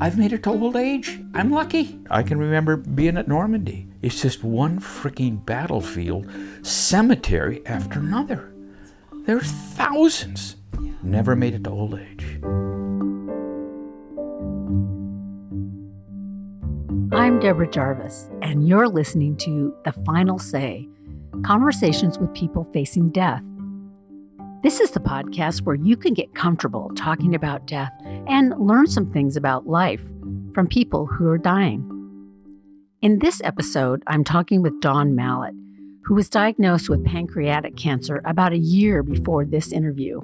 I've made it to old age. I'm lucky. I can remember being at Normandy. It's just one freaking battlefield, cemetery after another. There's thousands. Never made it to old age. I'm Deborah Jarvis, and you're listening to The Final Say, conversations with people facing death. This is the podcast where you can get comfortable talking about death and learn some things about life from people who are dying. In this episode, I'm talking with Don Mallet, who was diagnosed with pancreatic cancer about a year before this interview.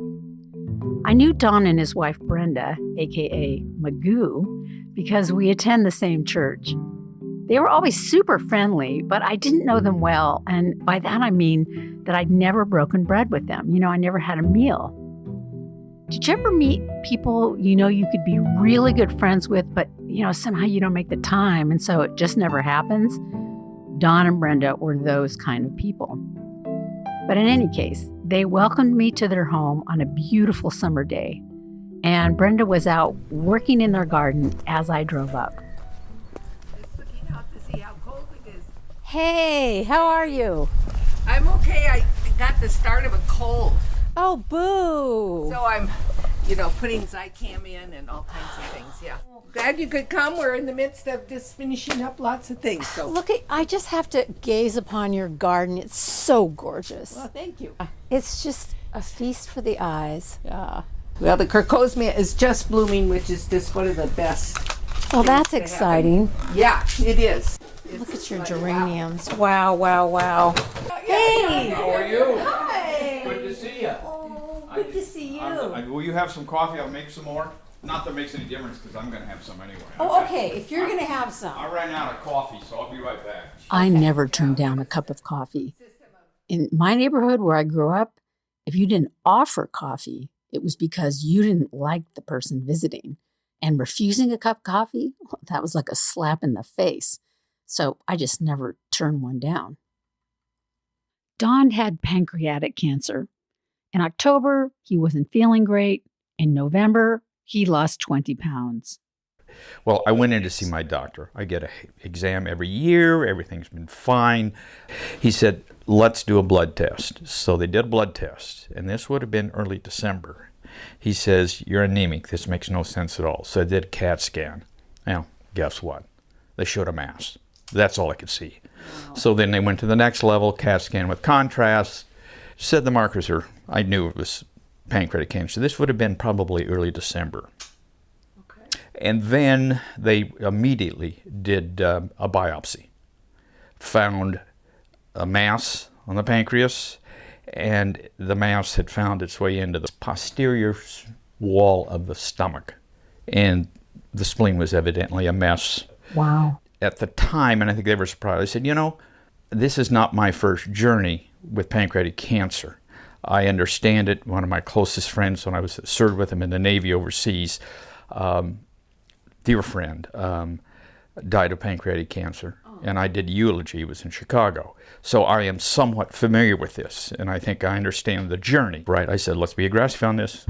I knew Don and his wife Brenda, aka Magoo, because we attend the same church. They were always super friendly, but I didn't know them well, and by that I mean that I'd never broken bread with them. I never had a meal. Did you ever meet people you could be really good friends with, but somehow you don't make the time, and so it just never happens? Don and Brenda were those kind of people. But in any case, they welcomed me to their home on a beautiful summer day, and Brenda was out working in their garden as I drove up. Hey, how are you? I'm okay. I got the start of a cold. Oh, boo. So I'm, putting Zicam in and all kinds of things, yeah. Glad you could come. We're in the midst of just finishing up lots of things. So Look, I just have to gaze upon your garden. It's so gorgeous. Well, thank you. It's just a feast for the eyes. Yeah. Well, the crocosmia is just blooming, which is just one of the best. Well, that's exciting. Yeah, it is. Look at your geraniums. Wow, wow, wow. Hey! How are you? Hi! Good to see you. Oh, good to see you. Will you have some coffee? I'll make some more. Not that it makes any difference because I'm going to have some anyway. Oh, okay. If you're going to have some. I ran out of coffee, so I'll be right back. I never turned down a cup of coffee. In my neighborhood where I grew up, if you didn't offer coffee, it was because you didn't like the person visiting. And refusing a cup of coffee, that was like a slap in the face. So I just never turned one down. Don had pancreatic cancer. In October, he wasn't feeling great. In November, he lost 20 pounds. Well, I went in to see my doctor. I get an exam every year. Everything's been fine. He said, let's do a blood test. So they did a blood test, and this would have been early December. He says, you're anemic. This makes no sense at all. So I did a CAT scan. Now, guess what? They showed a mass. That's all I could see. Wow. So then they went to the next level, CAT scan with contrast. Said the markers are, I knew it was pancreatic cancer. This would have been probably early December. Okay. And then they immediately did a biopsy. Found a mass on the pancreas, and the mass had found its way into the posterior wall of the stomach. And the spleen was evidently a mess. Wow. At the time, and I think they were surprised, I said, this is not my first journey with pancreatic cancer. I understand it. One of my closest friends, when I was served with him in the Navy overseas, dear friend, died of pancreatic cancer. And I did eulogy. It was in Chicago. So I am somewhat familiar with this, and I think I understand the journey. Right, I said, let's be aggressive on this.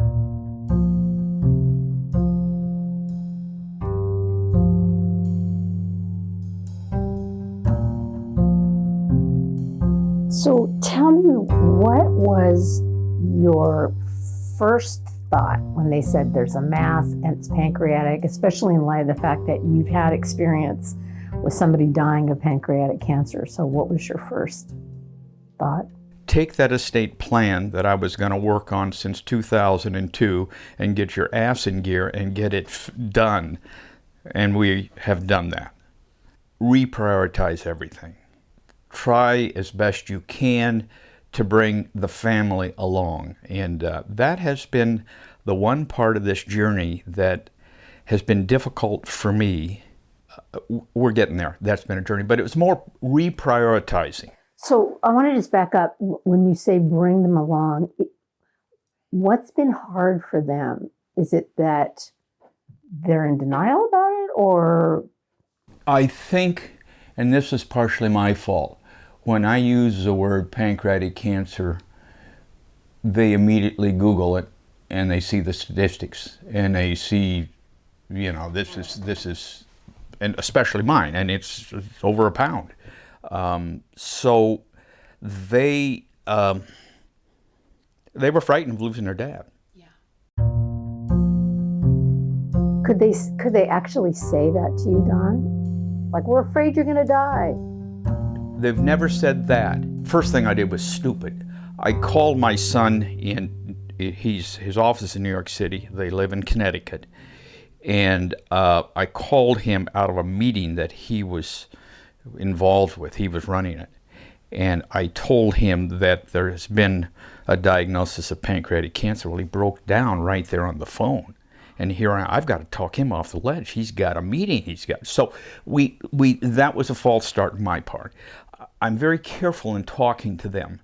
So tell me, what was your first thought when they said there's a mass and it's pancreatic, especially in light of the fact that you've had experience with somebody dying of pancreatic cancer? So what was your first thought? Take that estate plan that I was going to work on since 2002 and get your ass in gear and get it done. And we have done that. Reprioritize everything. Try as best you can to bring the family along. And that has been the one part of this journey that has been difficult for me. We're getting there. That's been a journey, but it was more reprioritizing. So I want to just back up. When you say bring them along, what's been hard for them? Is it that they're in denial about it, or? I think, and this is partially my fault, when I use the word pancreatic cancer, they immediately Google it and they see the statistics and they see This is, and especially mine, and it's over a pound. So they were frightened of losing their dad. Could they actually say that to you, Don? Like, we're afraid you're going to die. They've never said that. First thing I did was stupid. I called my son his office is in New York City. They live in Connecticut. And I called him out of a meeting that he was involved with. He was running it. And I told him that there has been a diagnosis of pancreatic cancer. Well, he broke down right there on the phone. And here I've got to talk him off the ledge. He's got a meeting. So that was a false start on my part. I'm very careful in talking to them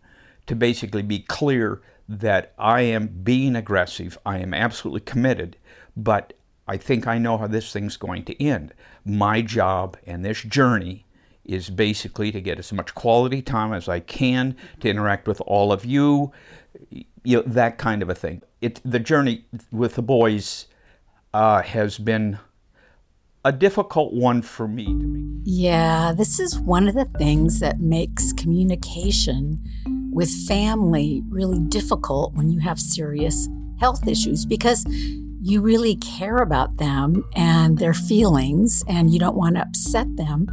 to basically be clear that I am being aggressive. I am absolutely committed, but I think I know how this thing's going to end. My job and this journey is basically to get as much quality time as I can to interact with all of you, that kind of a thing. The journey with the boys has been a difficult one for me to make. Yeah, this is one of the things that makes communication with family really difficult when you have serious health issues, because you really care about them and their feelings and you don't want to upset them.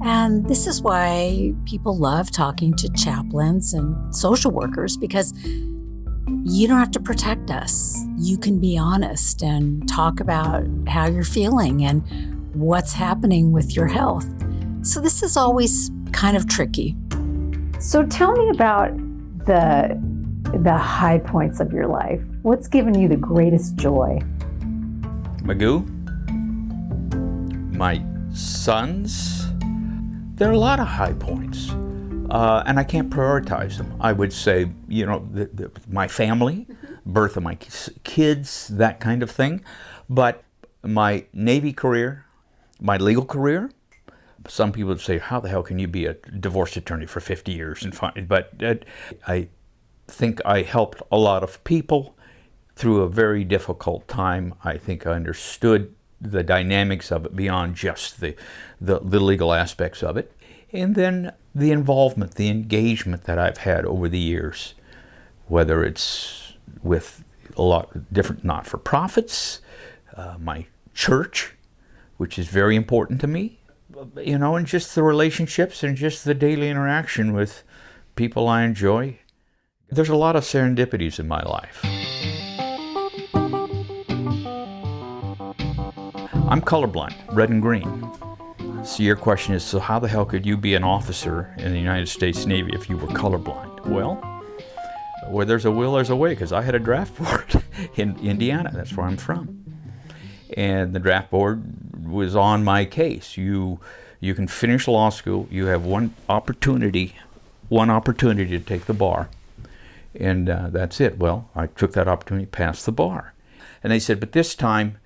And this is why people love talking to chaplains and social workers, because you don't have to protect us. You can be honest and talk about how you're feeling and what's happening with your health. So this is always kind of tricky. So tell me about the high points of your life. What's given you the greatest joy? Magoo, my sons, there are a lot of high points. And I can't prioritize them. I would say, my family, birth of my kids, that kind of thing. But my Navy career, my legal career, some people would say, how the hell can you be a divorce attorney for 50 years? But I think I helped a lot of people through a very difficult time. I think I understood the dynamics of it beyond just the legal aspects of it. And then the involvement, the engagement that I've had over the years, whether it's with a lot of different not-for-profits, my church, which is very important to me, and just the relationships and just the daily interaction with people I enjoy. There's a lot of serendipities in my life. I'm colorblind, red and green. So your question is, so how the hell could you be an officer in the United States Navy if you were colorblind? Well, where there's a will, there's a way, because I had a draft board in Indiana. That's where I'm from. And the draft board was on my case. You can finish law school. You have one opportunity to take the bar. And that's it. Well, I took that opportunity, passed the bar. And they said, but this time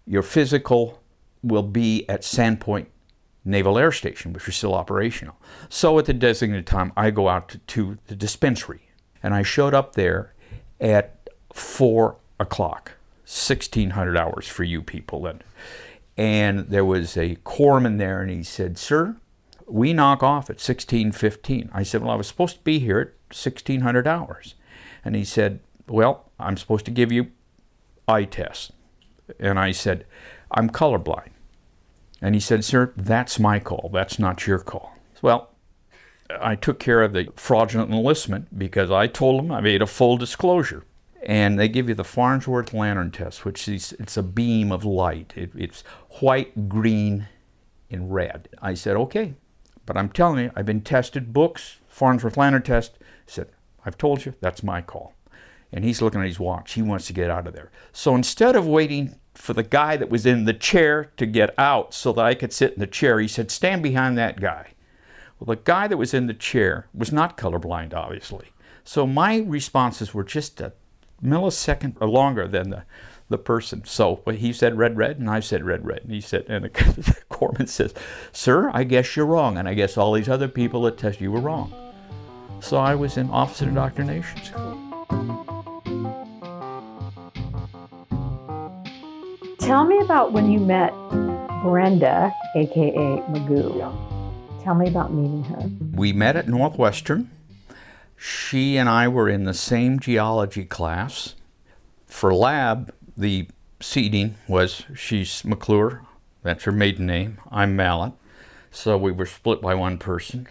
your physical will be at Sandpoint Naval Air Station, which is still operational. So at the designated time, I go out to the dispensary. And I showed up there at 4 o'clock, 1,600 hours for you people. And there was a corpsman there, and he said, sir, we knock off at 16:15. I said, well, I was supposed to be here at 1,600 hours. And he said, well, I'm supposed to give you eye test. And I said, I'm colorblind. And he said, sir, that's my call. That's not your call. Well, I took care of the fraudulent enlistment because I told them I made a full disclosure. And they give you the Farnsworth lantern test, which is it's a beam of light. It's white, green, and red. I said, okay, but I'm telling you, I've been tested, books, Farnsworth lantern test. He said, I've told you, that's my call. And he's looking at his watch. He wants to get out of there. So instead of waiting for the guy that was in the chair to get out so that I could sit in the chair, he said, stand behind that guy. Well, the guy that was in the chair was not colorblind, obviously. So my responses were just a millisecond or longer than the person. So he said red, red, and I said red, red. And he said, and the corpsman says, sir, I guess you're wrong. And I guess all these other people that tested you were wrong. So I was in Officer of Indoctrination School. Tell me about when you met Brenda, aka Magoo. Yeah. Tell me about meeting her. We met at Northwestern. She and I were in the same geology class. For lab, the seating was, she's McClure, that's her maiden name, I'm Mallet. So we were split by one person.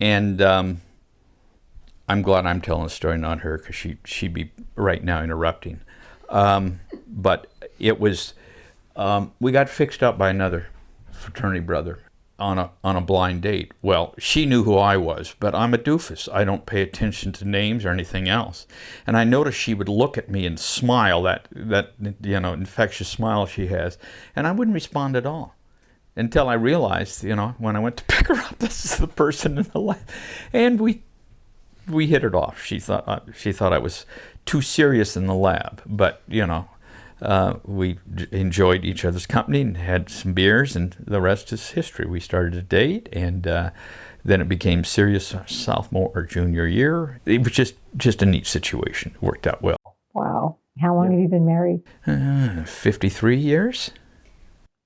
And I'm glad I'm telling the story, not her, because she'd be right now interrupting. But it was, we got fixed up by another fraternity brother on a blind date. Well, she knew who I was, but I'm a doofus. I don't pay attention to names or anything else. And I noticed she would look at me and smile, that infectious smile she has, and I wouldn't respond at all. Until I realized, when I went to pick her up, this is the person in the lab. And we hit it off. She thought I was too serious in the lab, but we enjoyed each other's company and had some beers, and the rest is history. We started to date, and then it became serious sophomore or junior year. It was just a neat situation. It worked out well. Wow. How long have you been married? 53 years.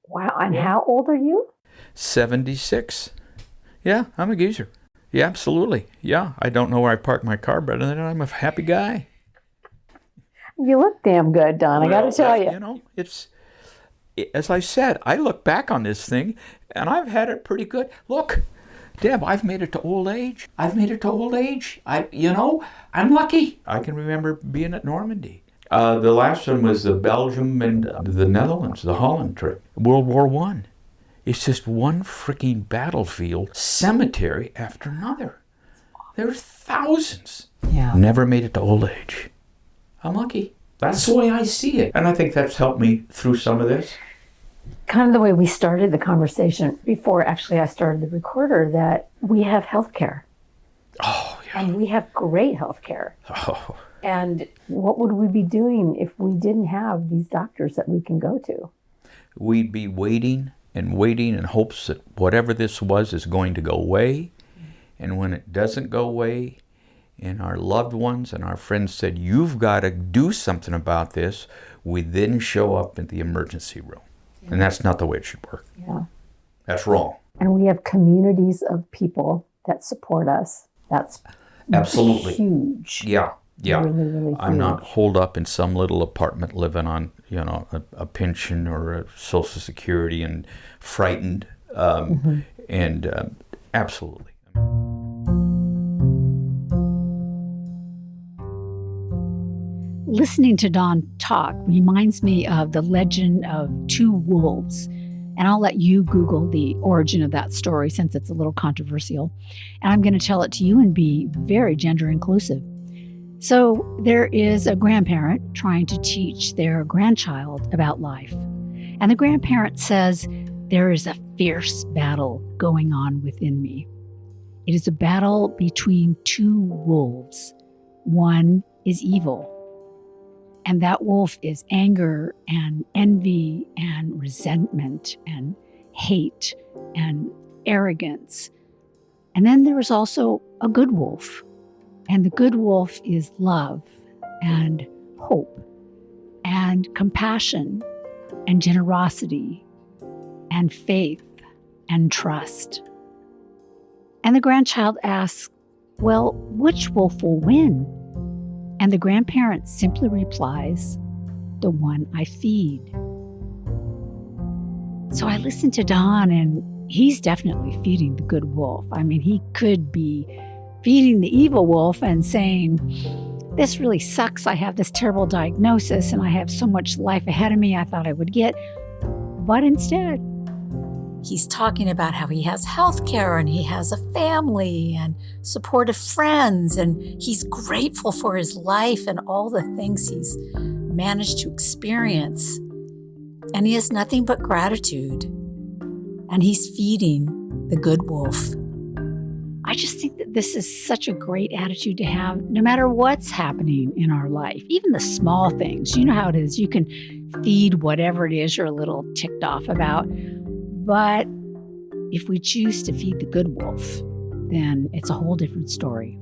Wow. And how old are you? 76. Yeah, I'm a geezer. Yeah, absolutely. Yeah, I don't know where I park my car, but I'm a happy guy. You look damn good, Don. I got to tell you. It's, as I said, I look back on this thing, and I've had it pretty good. Look, Deb, I've made it to old age. I'm lucky. I can remember being at Normandy. The last one was the Belgium and the Netherlands, the Holland trip. World War I. It's just one freaking battlefield, cemetery after another. There's thousands. Yeah. Never made it to old age. I'm lucky. That's the way I see it. And I think that's helped me through some of this. Kind of the way we started the conversation before actually I started the recorder, that we have health care. Oh, yeah. And we have great health care. Oh. And what would we be doing if we didn't have these doctors that we can go to? We'd be waiting in hopes that whatever this was is going to go away. And when it doesn't go away, and our loved ones and our friends said, you've got to do something about this, we then show up in the emergency room. Yeah. And that's not the way it should work. Yeah. That's wrong. And we have communities of people that support us. That's absolutely huge. Yeah. Yeah. Really, really huge. I'm not holed up in some little apartment living on, a pension or a Social Security and frightened. And absolutely. Listening to Don talk reminds me of the legend of two wolves. And I'll let you Google the origin of that story since it's a little controversial. And I'm going to tell it to you and be very gender inclusive. So there is a grandparent trying to teach their grandchild about life. And the grandparent says, there is a fierce battle going on within me. It is a battle between two wolves. One is evil. And that wolf is anger and envy and resentment and hate and arrogance. And then there is also a good wolf. And the good wolf is love and hope and compassion and generosity and faith and trust. And the grandchild asks, well, which wolf will win? And the grandparent simply replies, the one I feed. So I listened to Don, and he's definitely feeding the good wolf. I mean, he could be feeding the evil wolf and saying, this really sucks. I have this terrible diagnosis and I have so much life ahead of me I thought I would get. But instead, he's talking about how he has health care and he has a family and supportive friends, and he's grateful for his life and all the things he's managed to experience. And he has nothing but gratitude. And he's feeding the good wolf. I just think that this is such a great attitude to have no matter what's happening in our life, even the small things. You know how it is. You can feed whatever it is you're a little ticked off about. But if we choose to feed the good wolf, then it's a whole different story.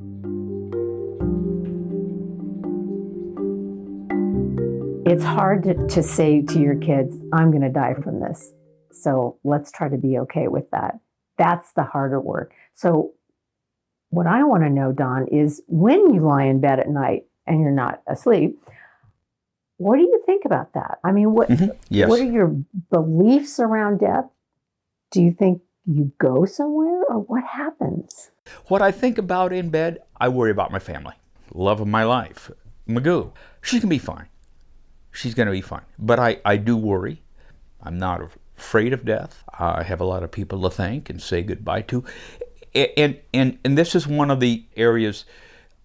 It's hard to say to your kids, I'm going to die from this. So let's try to be okay with that. That's the harder work. So what I want to know, Don, is when you lie in bed at night and you're not asleep, what do you think about that? I mean, Yes. what are your beliefs around death? Do you think you go somewhere, or what happens? What I think about in bed, I worry about my family. Love of my life, Magoo. She's going to be fine. She's going to be fine. But I do worry. I'm not afraid of death. I have a lot of people to thank and say goodbye to. And this is one of the areas,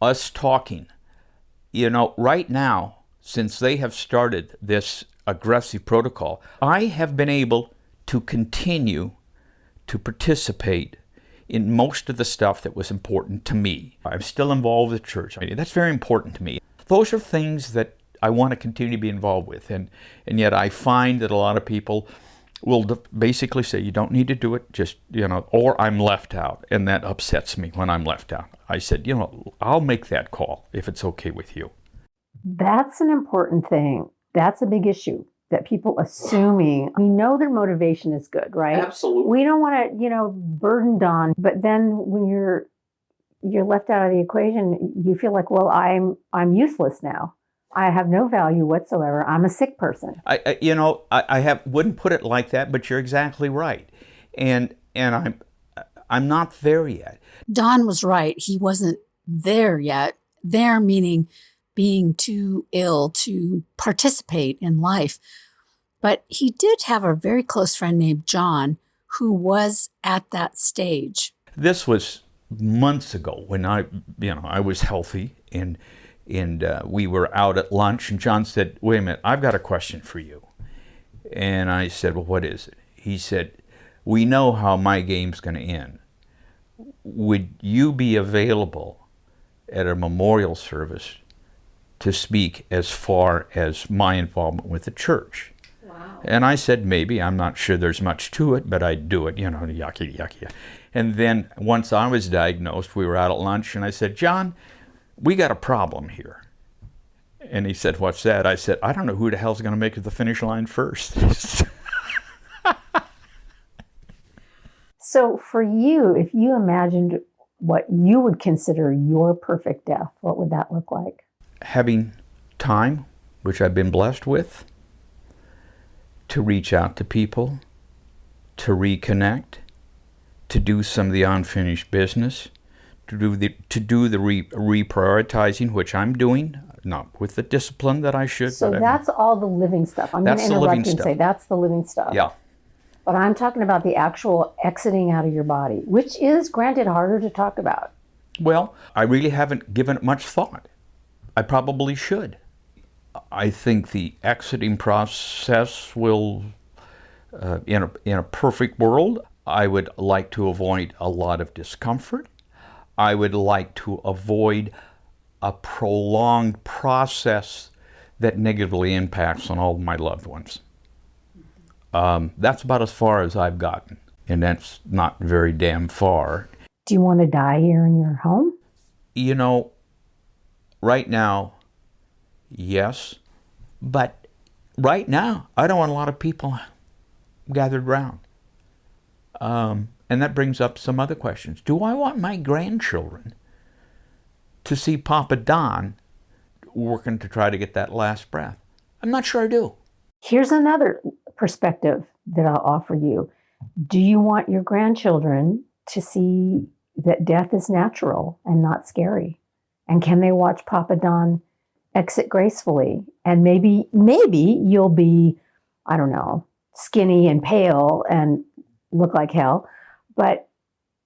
us talking. You know, right now, since they have started this aggressive protocol, I have been able to continue to participate in most of the stuff that was important to me. I'm still involved with the church. That's very important to me. Those are things that I want to continue to be involved with. And yet I find that a lot of people will basically say, you don't need to do it, just, or I'm left out. And that upsets me when I'm left out. I said, I'll make that call if it's okay with you. That's an important thing. That's a big issue, that people assuming, we know their motivation is good, right? Absolutely. We don't want to, burden Don, but then when you're left out of the equation, you feel like, well, I'm useless now. I have no value whatsoever. I'm a sick person. I wouldn't put it like that, but you're exactly right. And I'm not there yet. Don was right. He wasn't there yet. There meaning being too ill to participate in life. But he did have a very close friend named John who was at that stage. This was months ago when I was healthy and we were out at lunch, and John said, wait a minute, I've got a question for you. And I said, well, what is it? He said, we know how my game's going to end. Would you be available at a memorial service to speak as far as my involvement with the church? Wow. And I said, maybe. I'm not sure there's much to it, but I'd do it, yucky. And then once I was diagnosed, we were out at lunch, and I said, John, we got a problem here. And he said, what's that? I said, I don't know who the hell's going to make it to the finish line first. So for you, if you imagined what you would consider your perfect death, what would that look like? Having time, which I've been blessed with, to reach out to people, to reconnect, to do some of the unfinished business, to do the reprioritizing, which I'm doing, not with the discipline that I should. So that's all the living stuff. I'm going to interrupt you and say that's the living stuff. Yeah. But I'm talking about the actual exiting out of your body, which is, granted, harder to talk about. Well, I really haven't given it much thought. I probably should. I think the exiting process will, in a perfect world, I would like to avoid a lot of discomfort. I would like to avoid a prolonged process that negatively impacts on all of my loved ones. That's about as far as I've gotten, and that's not very damn far. Do you want to die here in your home? Right now, yes, but right now, I don't want a lot of people gathered around. And that brings up some other questions. Do I want my grandchildren to see Papa Don working to try to get that last breath? I'm not sure I do. Here's another perspective that I'll offer you. Do you want your grandchildren to see that death is natural and not scary? And can they watch Papa Don exit gracefully? And maybe you'll be, I don't know, skinny and pale and look like hell. But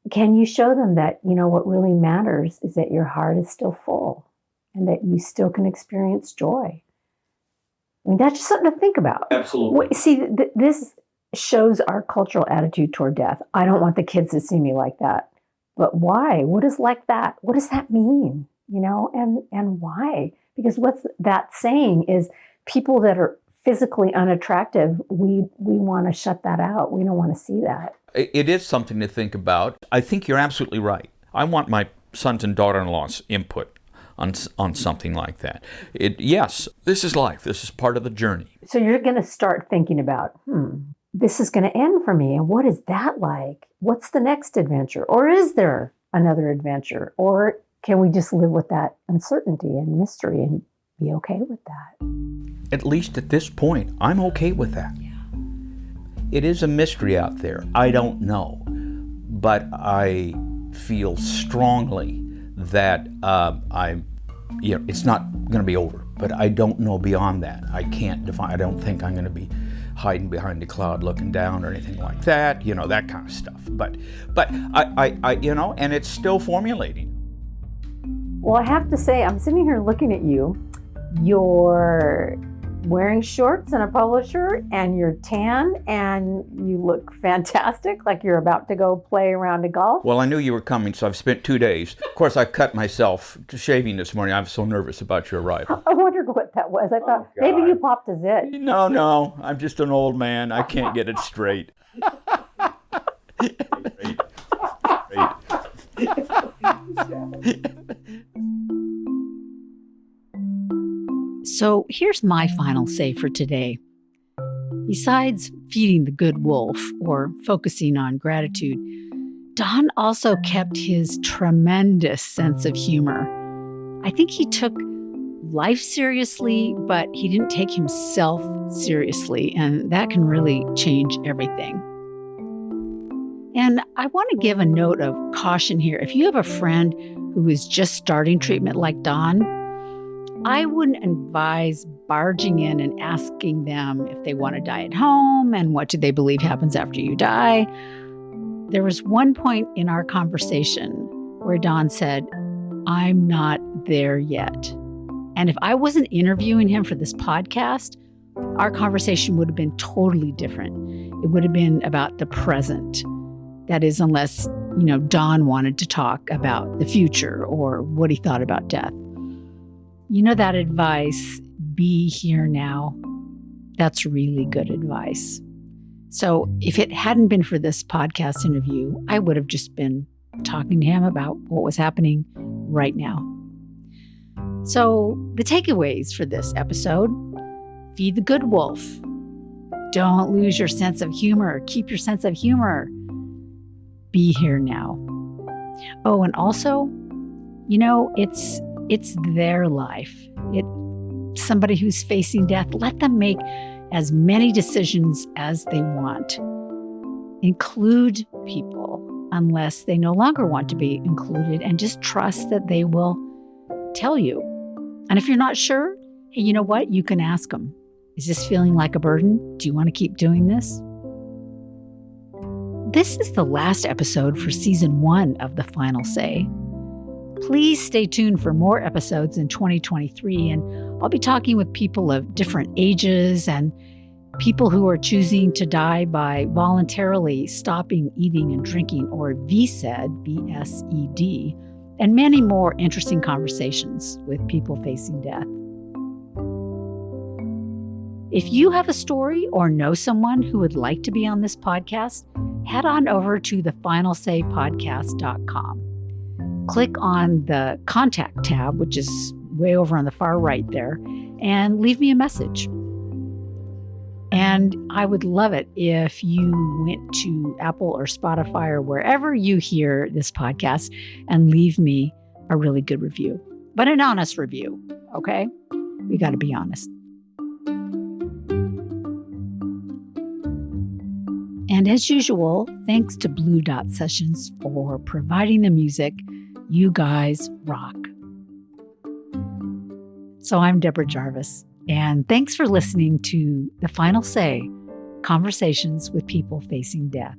can you show them that, what really matters is that your heart is still full and that you still can experience joy? I mean, that's just something to think about. Absolutely. See, this shows our cultural attitude toward death. I don't want the kids to see me like that. But why? What is like that? What does that mean? And why? Because what's that saying is people that are physically unattractive, we want to shut that out. We don't want to see that. It is something to think about. I think you're absolutely right. I want my sons and daughter-in-law's input on something like that. Yes, this is life. This is part of the journey. So you're going to start thinking about, this is going to end for me. And what is that like? What's the next adventure? Or is there another adventure? Or can we just live with that uncertainty and mystery and be okay with that? At least at this point, I'm okay with that. Yeah. It is a mystery out there. I don't know. But I feel strongly that it's not going to be over. But I don't know beyond that. I can't define. I don't think I'm going to be hiding behind a cloud looking down or anything like that. That kind of stuff. But I and it's still formulating. Well, I have to say, I'm sitting here looking at you. You're wearing shorts and a polo shirt, and you're tan, and you look fantastic, like you're about to go play a round of golf. Well, I knew you were coming, so I've spent 2 days. Of course, I cut myself to shaving this morning. I was so nervous about your arrival. I wondered what that was. I thought maybe you popped a zit. No, I'm just an old man. I can't get it straight. So here's my final say for today. Besides feeding the good wolf or focusing on gratitude, Don also kept his tremendous sense of humor. I think he took life seriously, but he didn't take himself seriously, and that can really change everything. And I want to give a note of caution here. If you have a friend who is just starting treatment like Don, I wouldn't advise barging in and asking them if they want to die at home and what do they believe happens after you die. There was one point in our conversation where Don said, "I'm not there yet." And if I wasn't interviewing him for this podcast, our conversation would have been totally different. It would have been about the present. That is, unless, Don wanted to talk about the future or what he thought about death. That advice, be here now, that's really good advice. So if it hadn't been for this podcast interview, I would have just been talking to him about what was happening right now. So the takeaways for this episode: feed the good wolf. Don't lose your sense of humor. Keep your sense of humor. Be here now. Oh, and also, it's their life. Somebody who's facing death, let them make as many decisions as they want. Include people unless they no longer want to be included, and just trust that they will tell you. And if you're not sure, hey, you know what? You can ask them. Is this feeling like a burden? Do you want to keep doing this? This is the last episode for season 1 of The Final Say. Please stay tuned for more episodes in 2023, and I'll be talking with people of different ages and people who are choosing to die by voluntarily stopping eating and drinking, or VSED, V-S-E-D, and many more interesting conversations with people facing death. If you have a story or know someone who would like to be on this podcast, head on over to thefinalsaypodcast.com. Click on the contact tab, which is way over on the far right there, and leave me a message. And I would love it if you went to Apple or Spotify or wherever you hear this podcast and leave me a really good review, but an honest review, okay? We got to be honest. And as usual, thanks to Blue Dot Sessions for providing the music. You guys rock. So I'm Deborah Jarvis, and thanks for listening to The Final Say, Conversations with People Facing Death.